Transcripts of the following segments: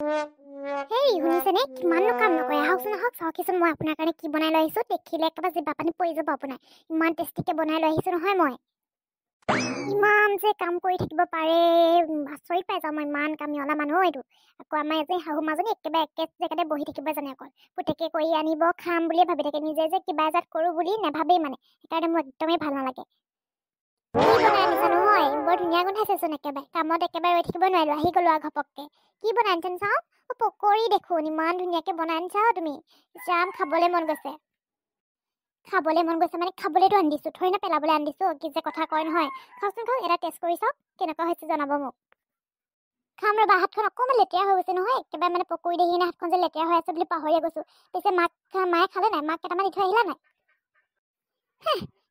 হেই শুনিছেনে কিমাননো কাম নকৰে আহকচোন আহক চাওকচোন মই আপোনাৰ কাৰণে কি বনাই লৈ আহিছোঁ দেখিলে একেবাৰে জিভা পানী পৰি যাব আপোনাৰ ইমান টেষ্টিকে বনাই লৈ আহিছোঁ নহয় মই ইমান যে কাম কৰি থাকিব পাৰে আচৰিত পাই যাওঁ মই ইমান কামিয়লা মানুহ এইটো আকৌ আমাৰ এজনী শাহু মাজনী একেবাৰে একে জেগাতে বহি থাকিব জানে অকল পুতেকে কৰি আনিব খাম বুলিয়ে ভাবি থাকে নিজে যে কিবা এজাত কৰোঁ বুলি নাভাবেই মানে সেইকাৰণে মোৰ একদমেই ভাল নালাগে কি বনাই আনিছা নহয় বৰ ধুনীয়া গোন্ধাইছেচোন একেবাৰে কামত একেবাৰে ৰৈ থাকিব নোৱাৰিলোঁ আহি গ'লো আৰু ঘপককে কি বনাই আনিছা চাওঁ পকৰি দেখোন ইমান ধুনীয়াকে বনাই আনিছা তুমি যাম খাবলৈ মন গৈছে মানে খাবলৈতো আনি দিছোঁ থৈ না পেলাবলৈ আনি দিছোঁ কি যে কথা কয় নহয় খাওকচোন খাওক এটা টেষ্ট কৰি চাওক কেনেকুৱা হৈছে জনাব মোক খাম ৰবা হাতখন অকণমান লেতেৰা হৈ গৈছে নহয় একেবাৰে মানে পকৰি দেখি কিনে হাতখন যে লেতেৰা হৈ আছে বুলি পাহৰিয়ে গৈছোঁ পিছে মায়ে খালে নাই মাক কেইটামান দি থৈ আহিলা নাই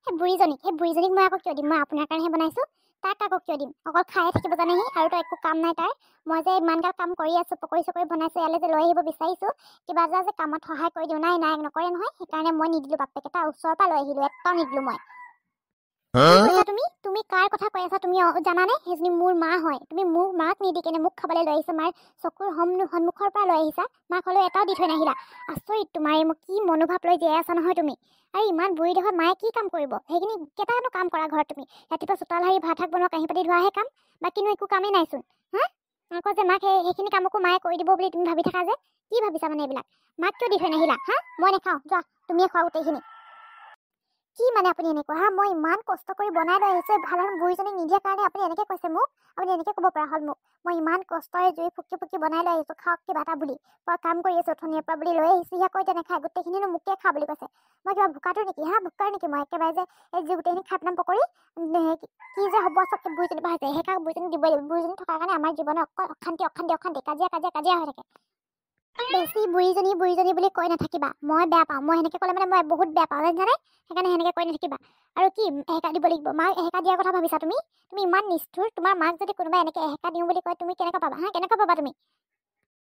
সেই বুঢ়ীজনীক মই আকৌ কিয় দিম মই আপোনাৰ কাৰণেহে বনাইছোঁ তাক আকৌ কিয় দিম অকল খায়ে থাকিব জানেহি আৰু তো একো কাম নাই তাৰ মই যে ইমানগাল কাম কৰি আছোঁ পকৰি চকৰি বনাইছোঁ ইয়ালৈ যে লৈ আহিব বিচাৰিছোঁ কিবা এটা যে কামত সহায় কৰি দিওঁ নাই নকৰে নহয় সেইকাৰণে মই নিদিলোঁ বাপেক এটা ওচৰৰ পৰা লৈ আহিলোঁ এটাও নিদিলোঁ মই তুমি কাৰ কথা কৈ আছা তুমি জানানে সেইজনী মোৰ মা হয় তুমি মোৰ মাক নিদি কেনে মোক খাবলৈ লৈ আহিছা মাৰ চকুৰ সন্মুখৰ পৰা লৈ আহিছা মাক হ'লেও এটাও দি থৈ নাহিলা আচৰিত তোমাৰ মোক কি মনোভাৱ লৈ জীয়াই আছা নহয় তুমি আৰু ইমান বুঢ়ী দেহত মায়ে কি কাম কৰিব সেইখিনি কেইটানো কাম কৰা ঘৰত তুমি ৰাতিপুৱা চোতাল সাৰি ভাত বনোৱা কাঁহী পাতি ধোৱাহে কাম বাকীনো একো কামেই নাইচোন হা আকৌ যে মাক সেইখিনি কামকো মায়ে কৰি দিব বুলি তুমি ভাবি থাকা যে কি ভাবিছা মানে এইবিলাক মাক কিয় দি থৈ নাহিলা হা মই নাখাওঁ যোৱা তুমিয়ে খোৱা গোটেইখিনি কি মানে আপুনি এনেকুৱা হা মই ইমান কষ্ট কৰি বনাই লৈ আহিছোঁ ভাল বুঢ়ীজনীক নিদিয়াৰ কাৰণে আপুনি এনেকৈ কৈছে মোক আপুনি এনেকৈ ক'ব পৰা হ'ল মোক মই ইমান কষ্টৰে জুই ফুকি বনাই লৈ আহিছোঁ খাওক কিবা এটা বুলি মই কাম কৰি আছোঁ অথনিৰ পৰা বুলি লৈ আহিছোঁ সিয়া কৈ তেনেখায় গোটেইখিনিনো মোকে খা বুলি কৈছে মই কিবা ভোকাটো নেকি ভোকাৰ নেকি মই একেবাৰে যে এই যি গোটেইখিনি খাই পেলাম পকৰি কি যে হ'ব চব বুঢ়ীজনী পৰা হৈছে সেইকাৰণে বুঢ়ীজনী দিবই লাগিব বুঢ়ীজনী থকাৰ কাৰণে আমাৰ জীৱনত অকল অশান্তি কাজিয়া হৈ থাকে বেছি বুঢ়ীজনী বুলি কৈ নাথাকিবা মই বেয়া পাওঁ মই সেনেকৈ ক'লে মানে মই বহুত বেয়া পাওঁ জানে সেইকাৰণে সেনেকৈ কৈ নাথাকিবা আৰু কি এহেকা দিব লাগিব মাক এহেকা দিয়াৰ কথা ভাবিছা তুমি ইমান নিষ্ঠুৰ তোমাৰ মাক যদি কোনোবাই এনেকৈ এহেকা দিওঁ বুলি কয় তুমি কেনেকৈ পাবা কেনেকৈ পাবা তুমি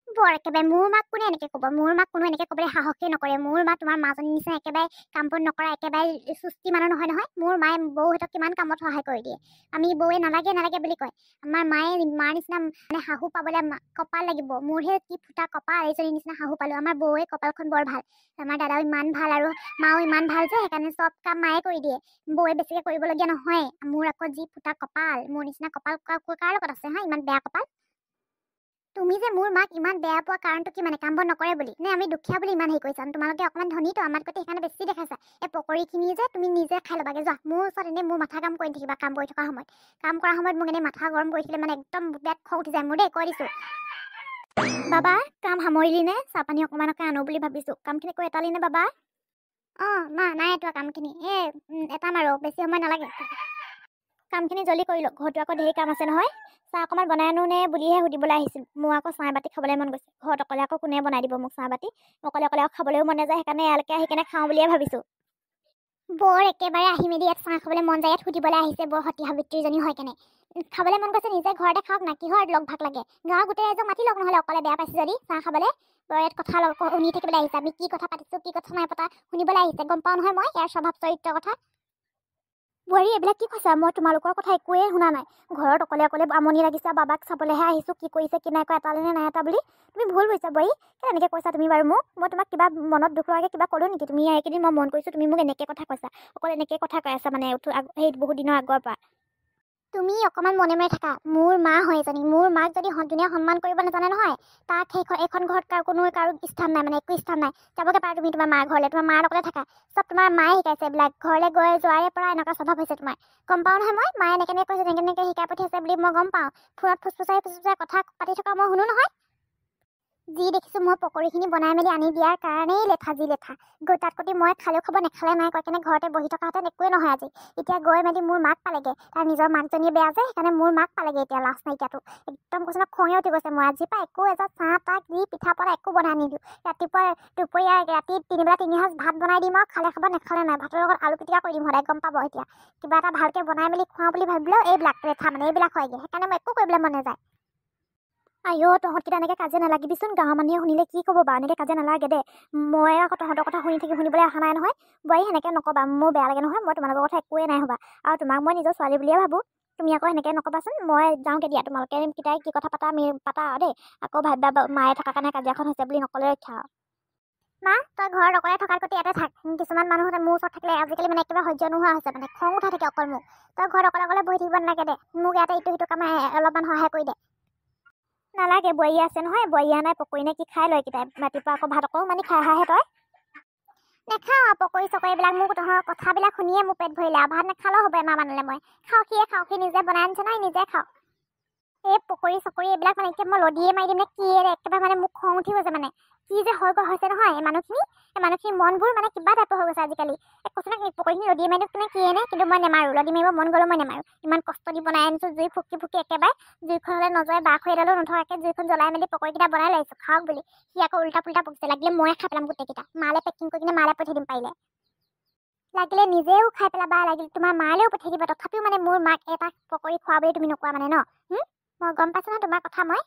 বৰ একেবাৰে মোৰ মাক কোনে এনেকৈ ক'ব মোৰ মাক কোনো এনেকৈ ক'বলৈ সাহসেই নকৰে মোৰ মা তোমাৰ মাজনীৰ নিচিনা একেবাৰে কাম বন নকৰা একেবাৰে সুস্থি মানুহ নহয় মোৰ মায়ে বৌহঁতক কিমান কামত সহায় কৰি দিয়ে আমি বৌয়ে নালাগে বুলি কয় আমাৰ মায়ে মাৰ নিচিনা মানে শাহু পাবলৈ কপাল লাগিব মোৰহে কি ফুটা কপাল এইজনীৰ নিচিনা শাহু পালোঁ আমাৰ বৌয়ে কপালখন বৰ ভাল আমাৰ দাদাও ইমান ভাল আৰু মাও ইমান ভাল যে সেইকাৰণে চব কাম মায়ে কৰি দিয়ে বৌয়ে বেছিকৈ কৰিবলগীয়া নহয় মোৰ আকৌ যি ফুটা কপাল মোৰ নিচিনা কপাল কাৰ লগত আছে ইমান বেয়া কপাল তুমি যে মোৰ মাক ইমান বেয়া পোৱা কাৰণটো কি মানে কাম বন নকৰে বুলি নে আমি দুখীয়া বুলি ইমান হেৰি কৰিছা তোমালোকে অকণমান ধনীতো আমাতকৈ সেইকাৰণে বেছি দেখাইছা এই পকৰিখিনি যে তুমি নিজে খাই ল'বাগে যোৱা মোৰ ওচৰত এনেই মোৰ মাথা কাম কৰি থাকিবা কাম কৰি থকা সময়ত কাম কৰা সময়ত মোক এনেই মাথা গৰম কৰি থাকিলে মানে একদম বেয়া খং উঠি যায় মোৰ দেই কৈ দিছোঁ বাবা কাম সামৰিলি নে চাহপানী অকণমানকে আনো বুলি ভাবিছোঁ কামখিনি কৰি এটালি নে বাবা মা নাই এটোৱা কামখিনি এটা মাৰো বেছি সময় নালাগে কামখিনি জল্দি কৰিলোঁ ঘৰটো আকৌ ধেৰ কাম আছে নহয় চাহ অকণমান বনাই আনো নে বুলিহে সুধিবলৈ আহিছিল মোৰ আকৌ চাহ বাতি খাবলৈ মন গৈছে ঘৰত অকলে আকৌ কোনে বনাই দিব মোক চাহ বাতি অকলে আকৌ খাবলৈও মন নাযায় সেইকাৰণে ইয়ালৈকে আহি কেনে খাওঁ বুলিয়ে ভাবিছোঁ বৰ একেবাৰে আহি মেলি ইয়াত চাহ খাবলৈ মন যায় ইয়াত সুধিবলৈ আহিছে বৰ সতী সাবিত্ৰীজনী হয় কেনে খাবলৈ মন গৈছে নিজে ঘৰতে খাওক না কিহৰ লগ ভাগ লাগে গাঁৱৰ গোটেই ৰাইজক মাতি লওক নহ'লে অকলে বেয়া পাইছে যদি চাহ খাবলৈ বৰ ইয়াত কথা শুনি থাকিবলৈ আহিছে আমি কি কথা পাতিছোঁ কি কথা নাই পতা শুনিবলৈ আহিছে গম পাওঁ নহয় মই ইয়াৰ স্বভাৱ চৰিত্ৰৰ কথা বোৱাৰী এইবিলাক কি কৈছা মই তোমালোকৰ কথা একোৱে শুনা নাই ঘৰত অকলে আমনি লাগিছে বাবাক চাবলৈহে আহিছোঁ কি কৰিছে কি নাই কৰা এটালে নে নাই এটা বুলি তুমি ভুল কৈছা বোৱাৰী কেনেকৈ কৈছা তুমি বাৰু মোক মই তোমাক কিবা মনত দুখ লগাকৈ কিবা ক'লোঁ নেকি তুমি এইকেইদিন মই মন কৰিছোঁ তুমি মোক এনেকৈ কথা কৈছা অকল এনেকৈ কথা কৈ আছা মানে সেই বহুত দিনৰ আগৰ পৰা তুমি অকণমান মনে মনে থাকা মোৰ মা হয় এজনী মোৰ মাক যদি ধুনীয়া সন্মান কৰিব নাজানে নহয় তাক এইখন ঘৰত কাৰো স্থান নাই মানে একো স্থান নাই যাবগে পাৰা তুমি তোমাৰ মাৰ ঘৰলৈ তোমাৰ মাৰ লগতে থাকা চব তোমাৰ মায়ে শিকাইছে এইবিলাক ঘৰলৈ গৈ যোৱাৰে পৰা এনেকুৱা স্বভাৱ হৈছে তোমাৰ গম পাওঁ নহয় মই মায়ে এনেকৈ কৈছে তেনেকৈ শিকাই পঠিয়াইছে বুলি মই গম পাওঁ ফোনত ফুচফুচাই কথা পাতি থকা মই শুনো নহয় যি দেখিছোঁ মই পকৰিখিনি বনাই মেলি আনি দিয়াৰ কাৰণেই লেঠা গৈ তাত প্ৰতি মই খালেও খাব নেখালে নাই কৈ কেনে ঘৰতে বহি থকাহেঁতেন একোৱে নহয় আজি এতিয়া গৈ মেলি মোৰ মাক পালেগে তাৰ নিজৰ মাকজনীয়ে বেয়া যে সেইকাৰণে মোৰ মাক পালেগে এতিয়া লাষ্ট নাইকিয়াটো একদম কৈছে খঙে উঠি গৈছে মই আজিৰ পৰা একো এজাত চাহ তাহ দি পিঠা পনা একো বনাই নিদিওঁ ৰাতিপুৱা দুপৰীয়া ৰাতি 3 বেলা 3 সাঁজ ভাত বনাই দিম আৰু খালে খাব নেখালে নাই ভাতৰ লগত আলু পিটিকা কৰি দিম সদায় গম পাব এতিয়া কিবা এটা ভালকৈ বনাই মেলি খুৱাওঁ বুলি ভাবিলেও এইবিলাক লেঠা মানে এইবিলাক হয়গৈ সেইকাৰণে মই একো কৰিবলৈ মন নাযায় আইঅ তহঁতকেইটা এনেকৈ কাজিয়া নালাগিবিচোন গাঁৱৰ মানুহে শুনিলে কি ক'ব বাৰু এনেকৈ কাজিয়া নালাগে দে মই আকৌ তহঁতৰ কথা শুনিবলৈ অহা নাই নহয় বোৱাৰী সেনেকৈ নক'বা মোৰ বেয়া লাগে নহয় মই তোমালোকৰ কথা একোৱে নাই হ'বা আৰু তোমাক মই নিজৰ ছোৱালী বুলিয়ে ভাবোঁ তুমি আকৌ সেনেকৈ নকবাচোন। মই যাওঁগৈ দিয়া, তোমালোকে কেইটাই কি কথা পাতা দেই। আকৌ ভাবিবা মায়ে থকা কাৰণে কাজিয়াখন হৈছে বুলি নকলে ৰক্ষা। মা তই ঘৰত অকলে থকাৰ প্ৰতি ইয়াতে থাক। কিছুমান মানুহ মোৰ ওচৰত থাকিলে আজিকালি মানে একেবাৰে সহ্য নোহোৱা হৈছে, মানে খং উঠাই থাকে অকল মোক। তই ঘৰত অকলে বহি থাকিব নালাগে দে, মোক ইয়াতে ইটো সিটো কাম অলপমান সহায় কৰি দে। নালাগে, বোৱাৰী আছে নহয়, বোৱাৰী নাই পকৰি নে কি খাই লয় কেইটাই, ৰাতিপুৱা আকৌ ভাত অকণমানি খাই আহাহে তই। নেখাওঁ আৰু পকৰি চকৰিবিলাক, মোক তহঁতৰ কথাবিলাক শুনিয়ে মোৰ পেট ভৰিলে। ভাত নেখালেও হ'ব এমাহ মানলৈ মই খাওঁ, সি নিজে বনাই আনিছে নহয়, নিজে খাওঁ। এই পকৰি চকৰি এইবিলাক মানে এতিয়া মই লদিয়ে মাৰি দিম নে কি, একেবাৰে মানে মোক খং উঠি গৈছে। মানে কি যে হৈছে নহয় এই মানুহখিনি মনবোৰ মানে কিবা টাইপৰ হৈ গৈছে আজিকালি। কৈছে নহয় পকৰিখিনি লদিয়ে মাৰি দিওঁ কি এনে, কিন্তু মই নেমাৰোঁ। লদি মাৰিব মন গ'লেও মই নেমাৰোঁ। ইমান কষ্ট দি বনাই আনিছোঁ, জুই ফুকি একেবাৰে জুইখনলৈ নজৰে বাঘ হৈ এডালো নথকাকৈ জুইখন জ্বলাই মেলি পকৰিকেইটা বনাই লৈছোঁ খাওক বুলি। সি আকৌ উল্টা পুল্টা পকিছে, লাগিলে মই খাই পেলাম গোটেইকেইটা। মালে পেকিং কৰি কিনে মালে পঠিয়াই দিম পাৰিলে। লাগিলে নিজেও খাই পেলাবা, লাগিলে তোমাৰ মালেও পঠিয়াই দিবা। তথাপিও মানে মোৰ মাক এটা পকৰি খোৱা বুলি তুমি নোকোৱা মানে ন? মই গম পাইছোঁ নহয় তোমাৰ কথা। মই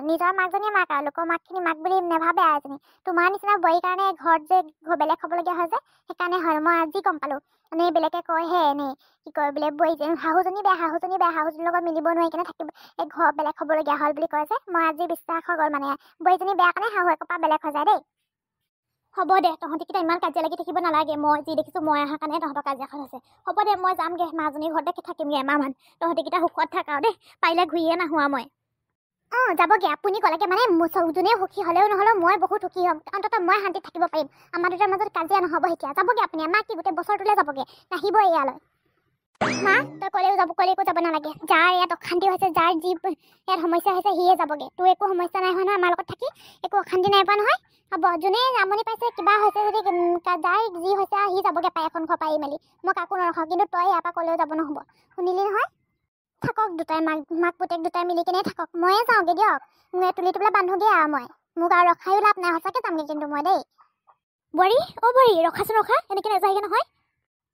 নিজৰ মাকজনীয়ে মাক আৰু লোকৰ মাকখিনি মাক বুলি নেভাবে আৰু এজনী। তোমাৰ নিচিনা বোৱাৰীৰ কাৰণে ঘৰত যে বেলেগ হ'বলগীয়া হয় যে, সেইকাৰণে হয়। মই আজি গম পালোঁ। মানে বেলেগে কয়হে এনেই কি কয় বোলে বোৱাৰী শাহুজনী বেয়া, শাহুজনীৰ লগত মিলিব নোৱাৰি কেনে থাকিব, এই ঘৰ বেলেগ হ'বলগীয়া হ'ল বুলি কয় যে। মই আজি বিশ্বাস হৈ গ'ল, মানে বোৱাৰীজনী বেয়া কাৰণে শাহুৱেকৰ পৰা বেলেগ হৈ যায় দেই। হ'ব দে, তহঁতিকেইটা ইমান কাজিয়া লাগি থাকিব নালাগে। মই যি দেখিছোঁ মই অহাৰ কাৰণে তহঁতৰ কাজিয়াখন হৈছে। হ'ব দে, মই যামগৈ মাজনীৰ ঘৰতে থাকিমগৈ এমাহমান। তহঁতিকেইটা সুখত থাক আৰু দেই, পাৰিলে ঘূৰিয়ে নাহোঁ মই। যাবগৈ আপুনি ক'লেকে মানে যোনে সুখী হ'লেও নহ'লেও মই বহুত সুখী হ'ম। অন্ততঃ মই শান্তিত থাকিব পাৰিম। আমাৰ দুটাৰ মাজত কাজিয়া নহ'ব। এতিয়া যাবগৈ আপুনি, আমাক কি গোটেই বছৰটোলৈ যাবগৈ, নাহিব ইয়ালৈ। মা তই ক'লেও যাব নালাগে। যাৰ ইয়াত অশান্তি হৈছে, যাৰ যি ইয়াত সমস্যা হৈছে, সিয়ে যাবগৈ। তোৰ একো সমস্যা নাই হোৱা নহয়, আমাৰ লগত থাকি একো অশান্তি নাই পোৱা নহয়। হ'ব, যোনে আমনি পাইছে কিবা হৈছে যদি, যাৰ যি হৈছে সি যাবগৈ পায় এখন ঘৰ পাৰি মেলি। মই কাকো নৰখাওঁ, কিন্তু তই ইয়াৰ পৰা ক'লেও যাব নহ'ব, শুনিলি নহয়? থাকক দুটাই, মাক পুতেক দুটাই মিলি কেনে থাকক। ময়ে যাওঁগৈ দিয়ক, মই তুলি তুলি বান্ধোগৈ আৰু মই। মোক আৰু ৰখায়ো লাভ নাই, সঁচাকৈ যামগৈ কিন্তু মই দেই। বোৱাৰী ৰখাচোন, ৰখা, এনেকৈ নাযায়গৈ নহয়।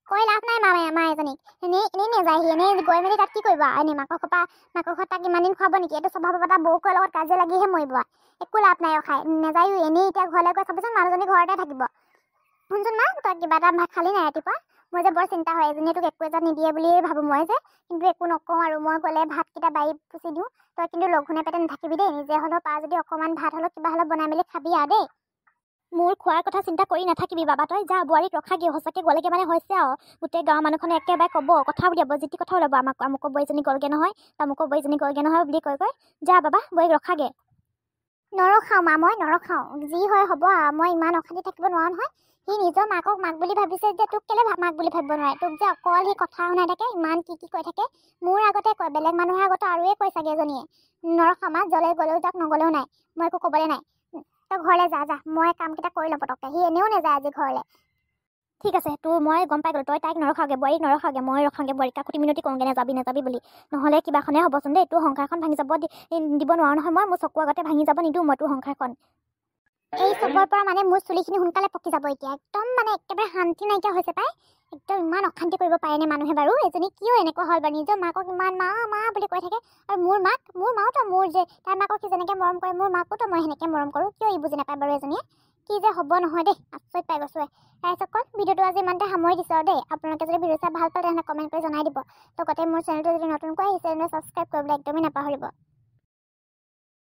কৈ লাভ নাই মা এজনীক, এনেই নাযায়হি। এনেই গৈ মেলি তাত কি কৰিব? এনেই মাকৰ ঘৰত তাক ইমান দিন খুৱাব নেকি? এইটো স্বভাৱৰ এটা বৌকৰ লগত কাজিয়া লাগিহে মৰিব। একো লাভ নাই ৰখাই, নাযায়ো। এনেই এতিয়া ঘৰলৈ গৈ চাবচোন মানুহজনী ঘৰতে থাকিব। শুনচোন মা, তই কিবা এটা ভাত খালি নাই ৰাতিপুৱা? মোৰ যে বৰ চিন্তা হয়, এজনীয়ে তোক একো এটা নিদিয়ে বুলিয়ে ভাবোঁ মই যে, কিন্তু একো নকওঁ আৰু। মই গ'লে ভাতকেইটা বাৰীত পুচি দিওঁ। তই কিন্তু লঘোণে পেটে নাথাকিবি দেই। নিজে হ'লেও পাৰ যদি অকণমান ভাত হ'লেও কিবা হ'লেও বনাই মেলি খাবি আৰু দেই। মোৰ খোৱাৰ কথা চিন্তা কৰি নাথাকিবি বাবা, তই যা বোৱাৰীক ৰখাগৈ। সঁচাকৈ গ'লেগে মানে হৈছে আৰু গোটেই গাঁৱৰ মানুহখনে একেবাৰে ক'ব, কথা উলিয়াব, যি টি কথা ওলাব। আমুকৰ বোৱাৰীজনী গ'লগৈ নহয়, তামুকৰ বোৱাৰীজনী গ'লগৈ নহয় বুলি কৈ যা বাবা, বোৱাৰীক ৰখাগৈ। নৰখাওঁ মা, মই নৰখাওঁ। যি হয় হ'ব আৰু। মই ইমান অশান্তি থাকিব নোৱাৰোঁ নহয়। সি নিজৰ মাকক মাক বুলি ভাবিছে যে, তোক কেলে মাক বুলি ভাবিব নোৱাৰে? তোক যে অকল সি কথা শুনাই থাকে, ইমান কি কৈ থাকে। মোৰ আগতে কয়, বেলেগ মানুহৰ আগতে আৰুৱে কৈ চাগে এজনীয়ে। নৰখাওঁ মা, গ'লেও যাওক, নগ'লেও নাই। মই একো ক'বলৈ নাই। তই ঘৰলৈ যা, মই কামকেইটা কৰি ল'ম পটককৈ। সি এনেও নাযায় আজি ঘৰলৈ। ঠিক আছে, তোৰ মই গম পাই গ'লোঁ। তই তাইক নৰখাওঁগৈ, বোৱাৰীক নৰখাওঁগৈ, মই ৰখাওঁগৈ বোৱাৰীক। কাকুতি মিনতি কৰোঁগৈ, নাযাবি বুলি। নহ'লে কিবাখনে হ'বচোন দেই। তোৰ সংসাৰখন ভাঙি যাব দিব নোৱাৰোঁ নহয় মই। মোৰ চকুৰ আগতে ভাঙি যাব নিদিওঁ মই তোৰ সংসাৰখন। এই চবৰ পৰা মানে মোৰ চুলিখিনি সোনকালে পকি যাব এতিয়া। একদম মানে একেবাৰে শান্তি নাইকিয়া হৈছে পাই। একদম ইমান অশান্তি কৰিব পাৰেনে মানুহে বাৰু? এজনী কিয় এনেকুৱা হ'ল বাৰু? নিজৰ মাকক ইমান মা বুলি কৈ থাকে। আৰু মোৰ মাওতো তাইৰ মাকক সি যেনেকৈ মৰম কৰে, মোৰ মাকোতো মই সেনেকৈ মৰম কৰোঁ। কিয় ই বুজি নাপায় বাৰু এজনীয়ে? কি যে হ'ব নহয় দেই, আচৰিত পাই গৈছোঁ। ৰাইজসকল, ভিডিঅ'টো আজি ইমানতে সামৰি দিছোঁ আৰু দেই। আপোনালোকে যদি ভিডিঅ' চাই ভাল পায় তেনেহ'লে কমেণ্ট কৰি জনাই দিব। লগতে মোৰ চেনেলটো যদি নতুনকৈ আহিছে তেনেহ'লে ছাবস্ক্ৰাইব কৰিবলৈ একদমেই নাপাহৰিব।